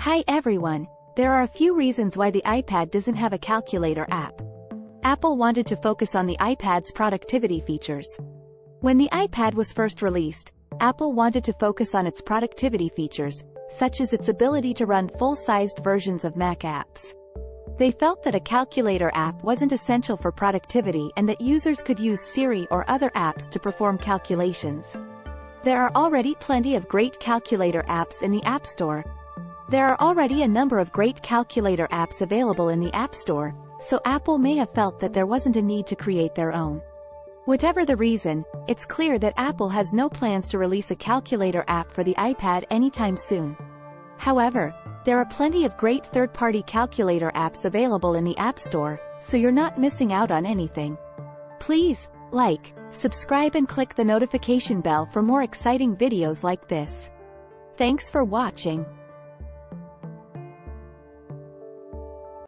Hi everyone, there are a few reasons why the iPad doesn't have a calculator app. Apple wanted to focus on the iPad's productivity features. When the iPad was first released, Apple wanted to focus on its productivity features, such as its ability to run full-sized versions of Mac apps. They felt that a calculator app wasn't essential for productivity and that users could use Siri or other apps to perform calculations. There are already plenty of great calculator apps in the App Store. There are already a number of great calculator apps available in the App Store, so Apple may have felt that there wasn't a need to create their own. Whatever the reason, it's clear that Apple has no plans to release a calculator app for the iPad anytime soon. However, there are plenty of great third-party calculator apps available in the App Store, so you're not missing out on anything. Please, like, subscribe and click the notification bell for more exciting videos like this. Thanks for watching.